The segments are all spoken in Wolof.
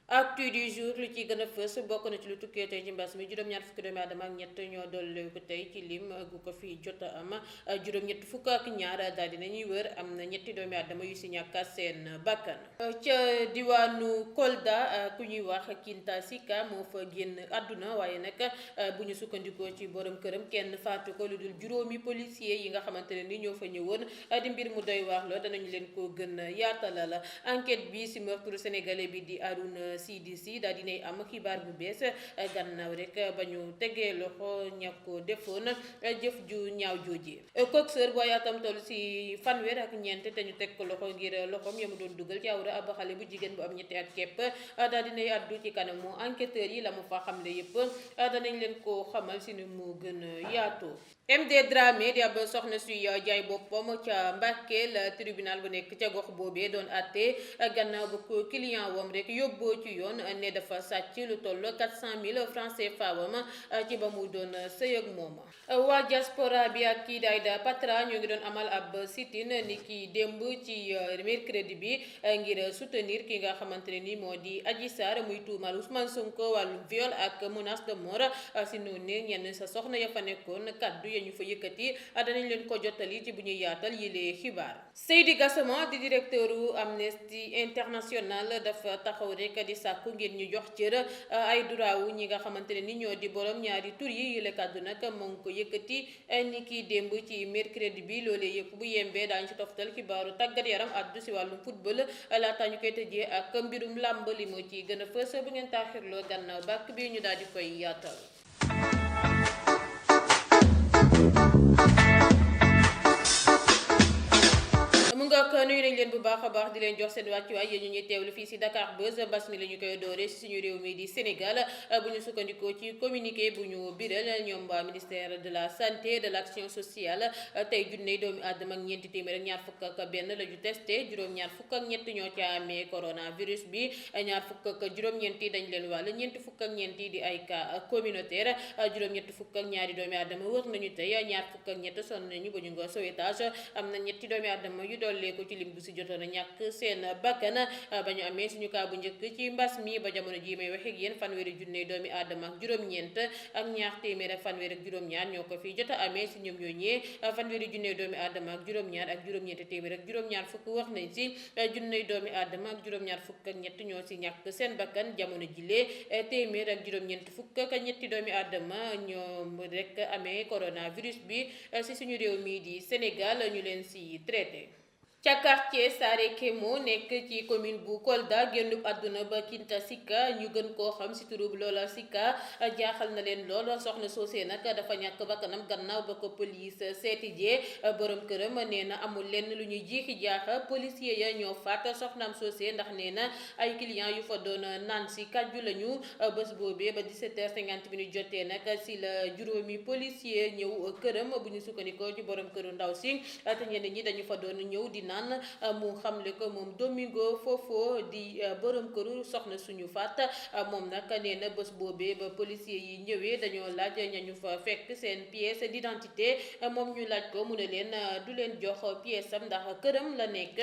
actu du jour lu ci gën a fës bokk na ci lu tukkee tey ci mbas mi juróom-ñaar fukki doomi aadama ak ñett ñoo dolli ko tey ci lim gu ko fi jot a am juróom-ñett fukk ak ñaar daal dinañuy wër am na ñetti doomi aadama yu si ñàkk seen bakkan. ca diwaanu Kolda ku ñuy wax Kinta Sika moo fa génn àdduna waaye nag bu ñu sukkandikoo ci borom këram kenn faatu ko lu dul juróomi policier yi nga xamante ne ni ñoo fa ñëwoon di mbir mu doy waar la danañu leen ko gën yaatalal enquête bi si meurtre sénégalais bi di Arouna CDC daal dinay am xibaar bu bees gannaaw rek ba ñu tegee loxo ña ko defoon jëf ju ñaaw jooji coxeur boo yaatam toll si fanweer ak ñeent te ñu teg ko loxo ngir loxoom ya mu doon dugal ci awra ab xale bu jigéen bu am ñetti at képp daal dinay addu ci kanamu enquêteurs yi la mu fa xamle yépp danañ leen ko xamal si ni mu gën a yaatu. MD Dramé di ab soxna suy jaay boppam ca Mbàkke la tribunal bu nekk ca gox boobee doon àtte gannaaw ba ko client wam rek yóbboo ci yoon ne dafa sàcc lu toll 400 000 francs CFA wam ci ba mu doon sëy ak moom. waa diaspora bi ak kii Aïda Patra ñoo ngi doon amal ab sit-in ni ki démb ci mercredi bi ngir soutenir ki nga xamante ne ni moo di Adji Sarr muy tuumal Ousmane Sonko wàllu viol ak menace de mort si noonu ñenn sa soxna ya fa nekkoon kaddu ñu fa yëkkati danañ leen ko jottali ci bu ñuy yaatal yile xibaar. Seydi Gassama di directeuru Amnesty International dafa taxaw rek di sàkku ngeen ñu jox cër ay duraawu ñi nga xamante ne ni ñoo di borom ñaari tur yi yile kàddu nag moo ngi ko yëkkati ni ki démb ci mercredi bi loolee yëpp bu yembee daañu ci toftal xibaaru tàggat yaram addu si wàllum football laata ñu koy tëjee ak mbirum làmb li moo ci gën a fës bu ngeen taaxirloo gannaaw bàkk bi ñu daal di koy yaatal. mu nga ko nuyu nañ leen bu baax a baax di leen jox seen wàccuwaay yéen ñu ñuy teewlu fii si Dakar Buzz mbas mi la ñu koy doore si suñu réew mi di Sénégal bu ñu sukkandikoo ci communiqué bu ñu biral ñoom waa ministère de la santé de l' action sociale tey junney doomi aadama ak ñeenti téeméer ak ñaar fukk ak benn la ñu testé juróom-ñaar fukk ak ñett ñoo ca amee coronavirus bi ñaar fukk ak juróom-ñeent yi dañ leen wàll ñeenti fukk ak ñeent yi di ay cas communautaire juróom-ñett fukk ak ñaari doomi aadama wër nañu tey ñaar fukk ak ñett sonn nañu ba ñu nga sauvetage am na ñetti doomi aadama yu dollee ko ci lim bu si jotoon a ñàkk seen bakkan ba ñu amee suñu kaa bu njëkk ci mbas mi ba jamono ji may waxe ak yéen fanweeri junne doomi aadama ak juróom-ñeent ak ñaar téeméer ak fanweer ak juróom-ñaar ñoo ko fi jot a amee si ñoom ñooñee fanweeri junne doomi aadama ak juróom-ñaar ak juróom-ñeent téeméer ak juróom-ñaar fukk wax nañ si junne doomi aadama ak juróom-ñaar fukk ak ñett ñoo si ñàkk seen bakkan jamono jilee téeméer ak juróom-ñeent fukk ak ñetti doomi aadama ñoom rek amee coronavirus bi si suñu réew mi di Sénégal ñu leen si traité. ca quartier Saare Kemo nekk ci commune bu Kolda génnub àdduna ba Kinta Sika ñu gën koo xam si turub loola Sika jaaxal na leen lool soxna soosee nag dafa ñàkk bakkanam gannaaw ba ko police seeti jee borom këram nee na amul lenn lu ñuy jiixi jaaxa policier ya ñoo faat soxnaam soosee ndax nee na ay client yu fa doon naan si kàjju lañu bés boobee ba 17h50 minutes jotee nag si la juróomi policier ñëw këram bu ñu sukkandikoo ci borom këru ndaw si te ñenn ñi dañu fa doon ñëw di naan mu xamle ko moom Domingo Fofo di borom këru soxna suñu faat moom nag nee na bés boobee ba policier yi ñëwee dañoo laaj ñañu fa fekk seen pièce d'identité moom ñu laaj ko mu ne leen du leen jox pièce am ndax këram la nekk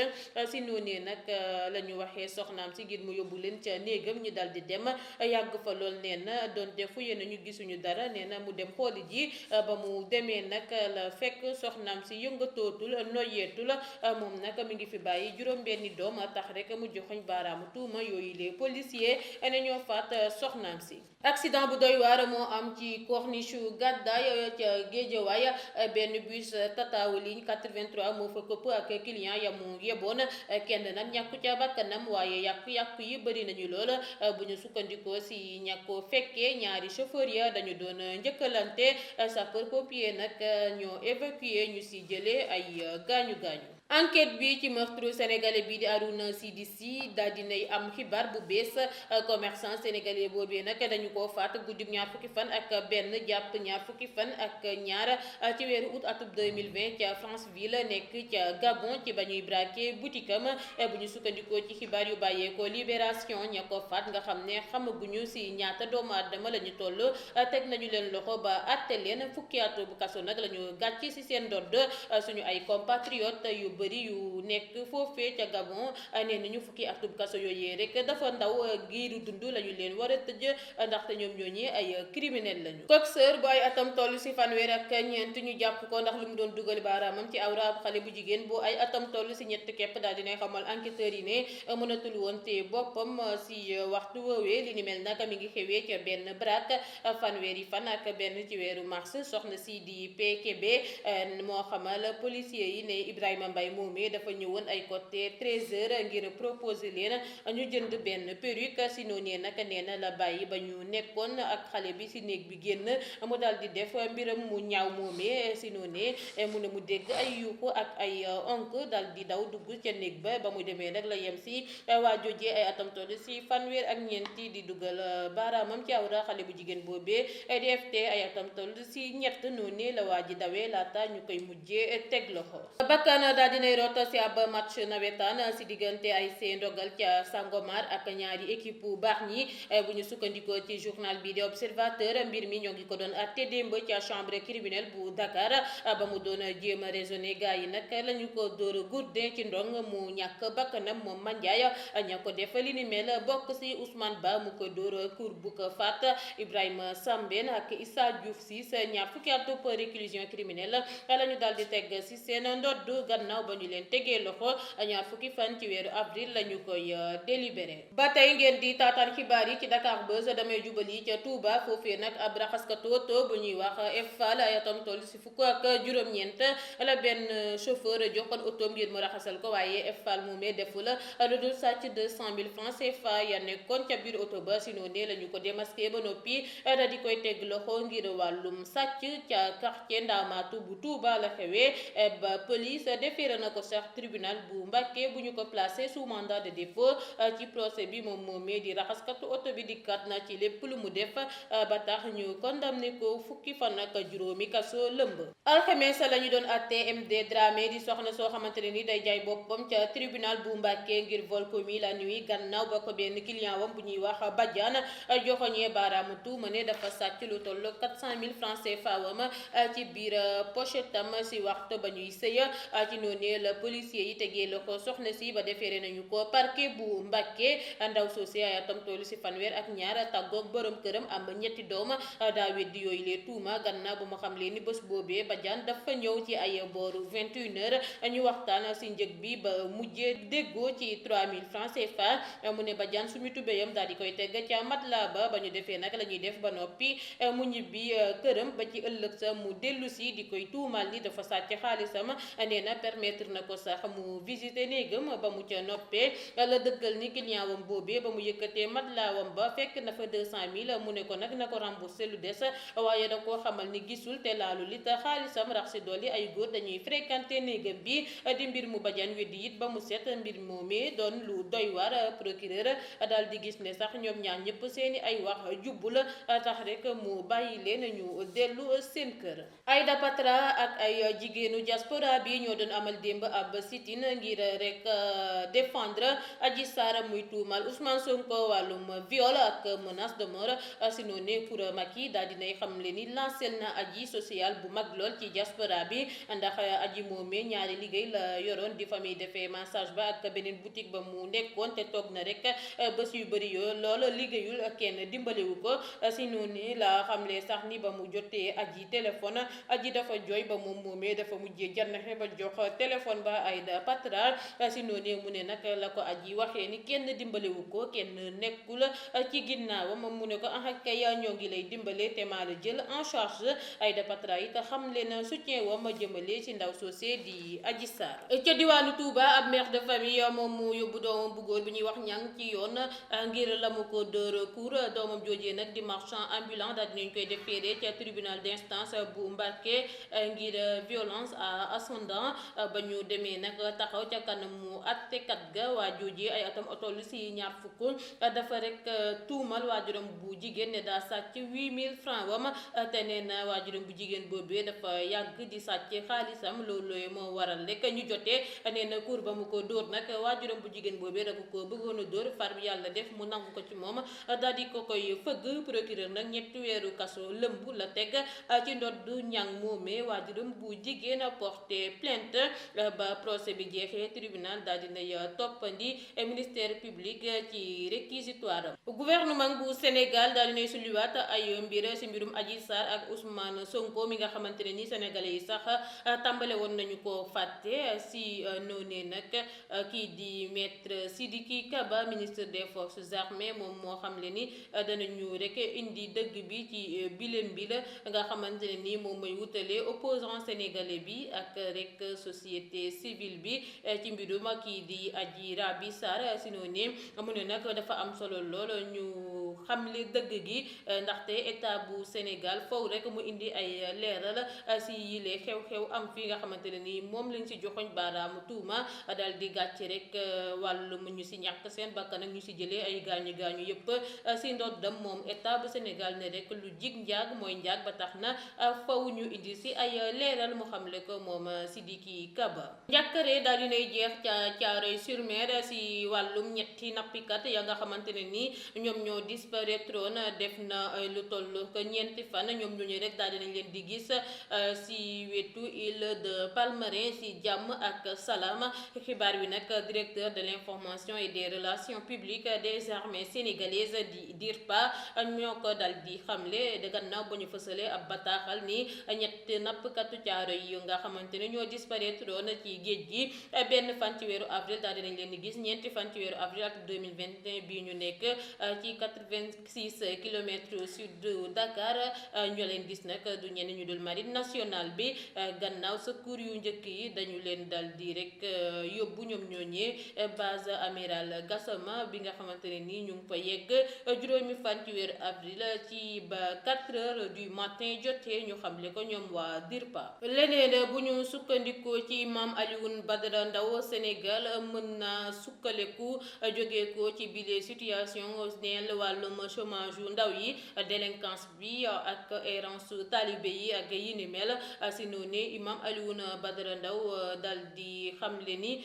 si noonee nag la ñu waxee soxnaam si ngir mu yóbbu leen ca néegam ñu dal di dem yàgg fa lool nee na doonte fu yéen ñu gisuñu dara nee na mu dem xooli ji ba mu demee nag la fekk soxnaam si yëngatootul noyeetul moom nag mi ngi fi bàyyi juróom-benni doom tax rek mu joxoñ baaraamu tuuma yooyu les policiers ne ñoo faat soxnaam si. accident bu doy waar moo am ci corniche Gàddaay ca Géejawaay benn bus Tata ligne 83 moo fa këpp ak client ya mu yeboon kenn nag ñàkku ca bakkanam waaye yàqu-yàqu yi bëri nañu lool bu ñu sukkandikoo si ñàkko fekkee ñaari chauffeur ya dañu doon njëkkalante sapeur pompier nag ñoo évacué ñu si jëlee ay gaañu-gaañu. enquête bi ci meurtre sénégalais bi di Arouna CDC daal dinay am xibaar bu bees commerçant sénégalais boobee nag dañu koo faat guddib ñaar fukki fan ak benn jàpp ñaar fukki fan ak ñaar ci weeru août atub 2020 ca Franceville nekk ca Gabon ci ba ñuy braqué boutique am bu ñu sukkandikoo ci xibaar yu bàyyeekoo Libération ña ko faat nga xam ne xamaguñu si ñaata doomu aadama la ñu toll teg nañu leen loxo ba àtte leen fukki at bu kaso nag la ñu gàcc si seen ndodd suñu ay compatriotes yu bëri yu nekk foofee ca Gabon nee nañu fukki atub kaso yooyee rek dafa ndaw giiru dund la ñu leen war a tëj ndaxte ñoom ñooñi ay criminel lañu. coxeur bu ay atam toll si fanweer ak ñeent ñu jàpp ko ndax lu mu doon dugal baaraamam ci awra ab xale bu jigéen bu ay atam toll si ñett képp daal dinay xamal enquêteurs yi ne mënatul woon te boppam si waxtu woowee li ni mel nag mi ngi xewee ca benn brak fanweeri fan ak benn ci weeru mars soxna si di PKB moo xamal policier yi ne Ibrahima Mbaye moomee dafa ñëwoon ay côté 13h ngir proposer leen ñu jënd benn perruque si noonee nag nee na la bàyyi ba ñu nekkoon ak xale bi si néeg bi génn mu daal di def mbiram mu ñaaw moomee si noonee mu ne mu dégg ay yuuxu ak ay onk daal di daw dugg ca néeg ba mu demee nag la yem si waa jojee ay atam toll si fanweer ak ñeenti di dugal baaraamam ci awra xale bu jigéen boobee di FT ay atam toll si ñett noonee la waa ji dawee laata ñu koy mujjee teg loxo. bakkan daal dinay rot si ab match nawetaan si diggante ay see ndogal ca Sangomar ak ñaari équipe bu baax ñi bu ñu sukkandikoo ci journal bi di Observateur mbir mi ñoo ngi ko doon atte démb ca chambre criminelle bu Dakar ba mu doon jéem a raisonné gars yi nag lañu ko dóor gourdin ci ndong mu ñàkk bakkanam moom Mandiaye ña ko def li ni mel bokk si Ousmane Ba mu ko dóor kur bu ko faat Ibrahima Sambène ak Issa Diouf si sa ñaar fukki atu réclusion criminelle la ñu daal di teg si seen ndodd gannaaw ba ñu leen tegee loxo ñaar fukki fan ci weeru avril la ñu koy délibéré. ba tey ngeen di taataan xibaar yi ci Dakar Buzz damay jubali ca Touba foofee nag ab raxaskatu oto bu ñuy wax Fall ay atam toll si fukk ak juróom-ñeent la benn chauffeur joxoon oto ngir mu raxasal ko waaye Fall moomee deful lu dul sàcc 200 000 francs CFA ya nekkoon ca biir oto ba si noonu la ñu ko démasqué ba noppi da di koy teg loxo ngir wàllum sàcc ca quartier Ndamaatu bu Touba la xewee ba police déféré na ko sax tribunal bu Mbacké bu ñu ko placé sous mandat de dépôt ci procès bi moom moomee di raxaskatu oto bi dikkat na ci lépp lu mu def ba tax ñu condamné ko fukki fan ak juróomi kaso lëmb. alxames la ñu doon atte MD Dramé di soxna soo xamante ne ni day jaay boppam ca tribunal bu Mbacké ngir vol commis la nuit gannaaw ba ko benn client wam bu ñuy wax Badiane joxoñee baaraamu tuuma ne dafa sàcc lu toll 400 000 francs CFA wam ci biir pochetam si waxtu ba ñuy sëy ci noonu la policier yi tegee la ko soxna si ba defeere nañu ko parquet bu Mbacké ndaw soosi ay atam tollu si fanweer ak ñaar tàggoog borom këram am ñetti doom daa weddi yooyu lee tuuma gannaaw ba mu xam leen ni bés boobee Badiane dafa ñëw ci ay booru 21h ñu waxtaan si njëg bi ba mujjee déggoo ci 3000 francs CFA mu ne Badiane suñu tubéyam daal di koy teg ca matelas ba ñu defee nag la ñuy def ba noppi mu ñibbi këram ba ci ëllëg sa mu dellu si di koy tuumal ni dafa sàcc xaalisam nee na permettre na ko sax mu visiter néegam ba mu ca noppee la dëggal ni client wam boobee ba mu yëkkatee matelas wam ba fekk na fa 200 000 mu ne ko nag na ko remboursé lu des waaye da koo xamal ni gisul te laalu li ta xaalisam rax si dolli ay góor dañuy fréquenté néegam bi di mbir mu Badiane weddi it ba mu set mbir moomee doon lu doy war procureur daal di gis ne sax ñoom ñaar ñëpp seeni ay wax jubbul tax rek mu bàyyi leen ñu dellu seen kër. Aïda Patra ak ay jigéenu diaspora bi ñoo doon amal démb ab sit-in ngir rek défendre Adji Sarr muy tuumal Ousmane Sonko wàllum viol ak menace de mort si noonu pour Macky daal dinay xam le ni lancel na aji social bu mag lool ci diaspora bi ndax aji moomee ñaari liggéey la yoroon di famille defee massage ba ak beneen boutique ba mu nekkoon te toog na rek bés yu bëri yoo lool liggéeyul kenn dimbalewu ko si noonu la xamle sax ni ba mu jotee aji téléphone aji dafa jooy ba moom moomee dafa mujjee jannaxe ba jox téléphone ba Aïda Patra si noonu mu ne nag la ko aji waxee ni kenn dimbalewu ko kenn nekkul ci ginnaawam mu ne ko kay ñoo ngi lay dimbale te maa la jël en charge Aïda Patra it xam leen soutien wam jëmale ci ndaw soosé di Adji Sarr. ca diwaanu Touba ab mère de famille moom mu yóbbu doomam bu góor bi ñuy wax ñang ci yoon ngir la mu ko dóor cour doomam joojee nag di marchand ambulant daal dinañ koy déféré ca tribunal d'instance bu Mbacké ngir violence à ascendant ba ñu demee nag taxaw ca kanamu attekat ga waa joojee ay atam otol si ñaar fukk dafa rek tuumal waajuram bu jigéen ne daa sàcc 8000 francs wam te nee na waajuram bu jigéen boobee dafa yàgg di sàcc xaalisam loolu moo waral rek ñu jotee nee na cour ba mu ko dóor nag waajuram bu jigéen boobee dafa ko bëggoon a dóor far yàlla def mu nangu ko ci moom daal di ko koy fëgg procureur nag ñetti weeru kaso lëmb la teg ci ndodd ñang moomee waajuram bu jigéen porté plainte ba procès bi jeexee tribunal daal dinay toppandi ministère public ci réquisitoire. Gouvernement bu Sénégal daal dinay sulliwaat ay mbir si mbirum Adji Sarr ak Ousmane Sonko mi nga xamante ne ni sénégalais yi sax tàmbale woon nañu ko fàtte si noonee nag kii di maître Sidiki Kaba ministre des forces armées moom moo xam le ni danañu rek indi dëgg bi ci bilem bi la nga xamante ne ni moom mooy wutale opposant sénégalais bi ak rek société civile bi ci mbirum kii di Adji Raby Sarr si noonee mu ne nag dafa am solo lool ñu xamle dëgg gi ndaxte état bu Sénégal faw rek mu indi ay leeral si yile xew-xew am fi nga xamante ne ni moom lañ si joxoñ baaraamu tuuma daal di gàcce rek wàllum ñu si ñàkk seen bakkan ak ñu si jëlee ay gaañu-gaañu yëpp si ndoddam moom état bu Sénégal ne rek lu jig njaag mooy njaag ba tax na faw ñu indi si ay leeral mu xamle ko moom Sidiki Kaba. njàkkare daal dinay jeex ca Thiaroye-sur-Mer si wàllum ñetti nappikat ya nga xamante ne ni ñoom ñoo disparaîtroon def na lu toll ko ñeenti fan ñoom ñu rek daal dinañ leen di gis si wetu île de Palmarin si jàmm ak salaam. xibaar wi nag directeur de l'information et des relations publiques des armées sénégalaises di DIRPA ñoo ko dal di xamle de gannaaw ba ñu fësale ab bataaxal ni ñetti nappkatu Thiaroye yi nga xamante ne ñoo disparaîtroon ci géej gi benn fan ci weeru avril daal dinañ leen di gis ñeenti fan ci weeru avril ak 2021 bii ñu nekk ci 86 kilomètres sud Dakar ñoo leen gis nag du ñenn ñu dul marine nationale bi gannaaw secours yu njëkk yi dañu leen dal di rek yóbbu ñoom ñooñee base amiral Gassama bi nga xamante ne nii ñu ngi fa yegg juróomi fan ci weeru avril ci ba 4 heures du matin jotee ñu xamle ko ñoom waa DIRPA. leneen bu ñu sukkandikoo ci Mame Alioune Badara Ndao Sénégal mën na sukkaleku jóge ko ci bile situation neel wàllum chômage yu ndaw yi délinquance bi ak errance talibé yi ak yi ni mel si noonu Imam Alioune Badara Ndao dal di xamle ni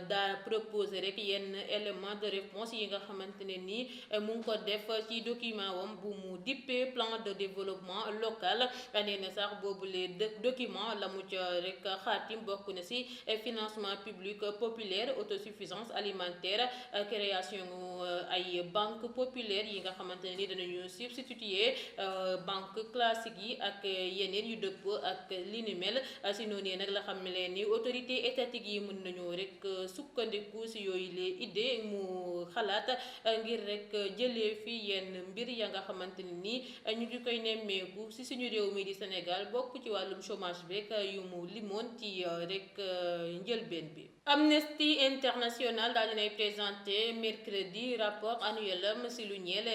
daa proposé rek yenn élément de réponse yi nga xamante ne ni mu ngi ko def ci document wam bu mu dippee plan de développement local nee na sax boobule document la mu ca rek xaatim bokk na si financement public populaire autosuffisance alimentaire création ay banque populaire yi nga xamante ne ni danañu substituer banque classique yi ak yeneen yu dëpp ak li ni mel si noonu nag la xam ne leen ni autorité étatique yi mën nañoo rek sukkandiku si yooyu les idées mu xalaat ngir rek jëlee fi yenn mbir ya nga xamante ne ni ñu ngi koy nemmeeku si suñu réew mi di Sénégal bokk ci wàllum chômage beeg yu mu limoon ci rek njëlbeen bi. Amnesty International daal dinay présenté mercredi rapport annuel am si lu ñeel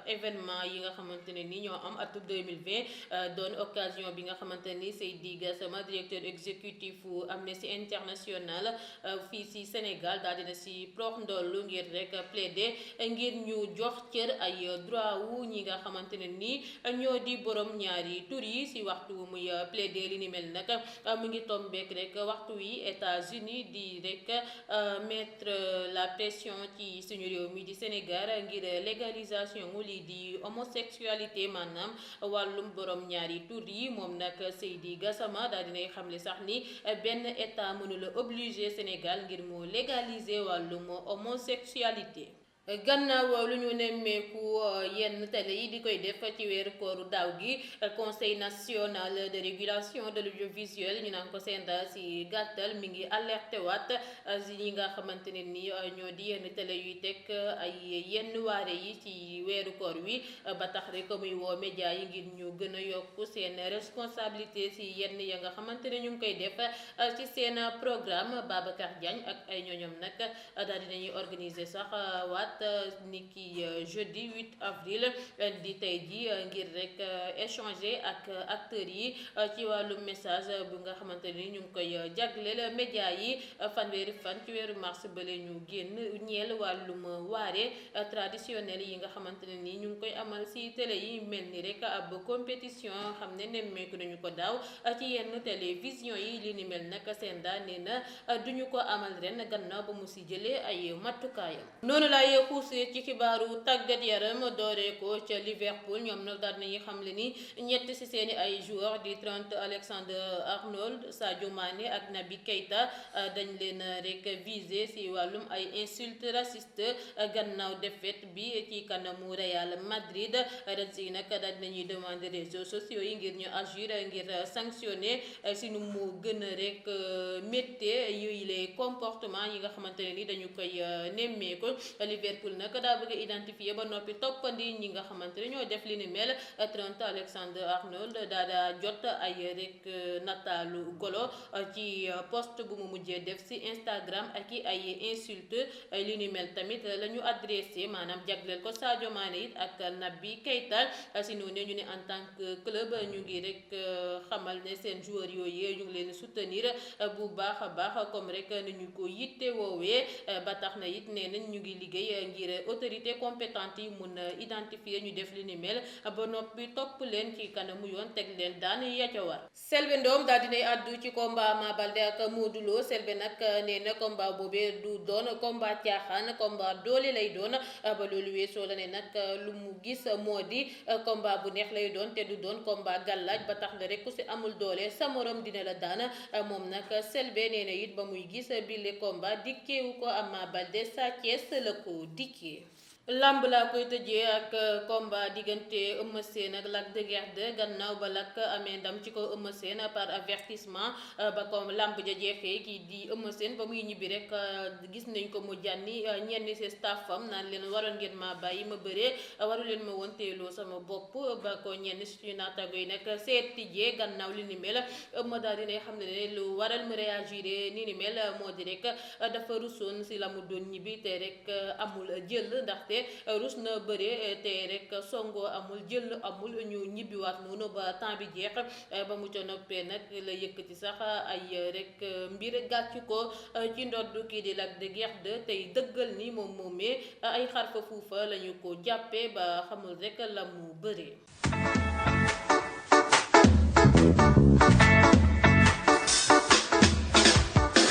événement yi nga xamante ne ni ñoo am atum 2020 doon occasion bi nga xamante ni Seydi Gassama directeur exécutif Amnesty International fii si Sénégal daal dina si prox ndollu ngir rek plaider ngir ñu jox cër ay droit wu ñi nga xamante ne ni ñoo di borom ñaari tur yi si waxtu muy plaider li ni mel nag mu ngi tombeek rek waxtu wi États-Unis di rek mettre la pression ci suñu réew mi di Sénégal ngir légalisation mu lii di homosexualité maanaam wàllum borom ñaari tur yi moom nag Seydi Gassama daal dinay xamle sax ni benn état mënula obligé Sénégal ngir mu légaliser wàllum homosexualité. gannaaw lu ñu nemmeeku yenn télé yi di koy def ci weeru kooru daaw gi conseil national de régulation de l'audiovisuel ñu naan ko CNRA si gàttal mi ngi alerté waat si ñi nga xamante ne ni ñoo di yenn télé yuy teg ay yenn waare yi ci weeru koor wi ba tax rek muy woo média yi ngir ñu gën a yokk seen responsabilité si yenn ya nga xamante ne ñu ngi koy def ci seen programme. Babacar Diagne ak ay ñooñom nag daal dinañuy organiser sax waat niki jeudi 8 avril di tey ji ngir rek échanger ak acteurs yi ci wàllu message bu nga xamante ni ñu ngi koy jagleel média yi fanweeri fan ci weeru mars bale ñu génn ñeel wàllum waare traditionnel yi nga xamante ne ni ñu ngi koy amal si télé yi mel ni rek ab compétition xam ne nemmeeku nañu ko daaw ci yenn télévision yi li ni mel nag seen daa nee na duñu ko amal ren gannaaw ba mu si jëlee ay matukaayam. noonu laay xuusee ci xibaaru tàggat yaram dooree ko ca Liverpool ñoom nag daal nañuy xamle ni ñett ci seeni ay joueurs di Trent Alexander-Arnold, Sadio Mané ak Naby Keita dañ leen rek visé si wàllum ay insultes racistes gannaaw défaite bi ci kanamu Real Madrid. Reds yi nag daal nañuy demander réseaux sociaux yi ngir ñu agir ngir sanctionner si nu mu gën a rek méttee yooyu les comportements yi nga xamante ne ni dañu koy nemmeeku. Liverpool nag daa bëgg a identifier ba noppi toppandi ñi nga xamante ne ñoo def li ni mel. Trent Alexander-Arnold daa jot ay rek nataalu golo ci post bu mu mujjee def si Instagram ak i ay insulte li ni mel tamit la ñu adressé maanaam jagleel ko Sadio Mané it ak Naby Keita. si noonu ñu ne en tant que club ñu ngi rek xamal ne seen joueurs yooyu ñu ngi leen soutenir bu baax a baax comme rek ni ñu ko yitte woowee ba tax na it nee nañ ñu ngi liggéey ngir autorité compétente yi mun a identifier ñu def li ni mel ba noppi topp leen ci kanamu yoon teg leen daan ya ca war. Selbé Ndom daal dinay àddu ci combat Ama Baldé ak Modou Lo. Selbé nag nee na combat boobee du doon combat caaxaan combat doole lay doon ba loolu weesoo la ne nag lu mu gis moo di combat bu neex lay doon te du doon combat gàllaaj ba tax na rek ku si amul doole sa morom dina la daan. moom nag Selbé nee na it ba muy gis bile combat dikkeewu ko Ama Baldé Sa Thiès la ko dikkee. lamb laa koy tëjee ak combat diggante Eumeu Sène ak Lac de Guiers 2 gannaaw ba Lac amee ndam ci ko Eumeu Sène par avertissement ba comme lamb ja jeexee kii di Eumeu Sène ba muy ñibbi rek gis nañ ko mu jànni ñenn ci staffam naan leen waroon ngeen ma bàyyi ma bëree waru leen ma woon teeloo sama bopp ba ko ñenn suñu naatago yi nag seet tijjee gannaaw li ni mel. Eumeu daal dinay xam ne lu waral mu réagir ni ni mel moo di rek dafa rusoon si la mu doon ñibbi te rek amul jël ndaxte rus na bëre te rek songo amul jël amul ñu ñibbiwaat noonu ba temps bi jeex ba mu ca noppee nag la yëkkati sax ay rek mbir gàcc ko ci ndodd kii di Lac de Guiers 2 tey dëggal ni moom moomee ay xarfa fuufa lañu ko jàppee ba xamul rek la mu bëree.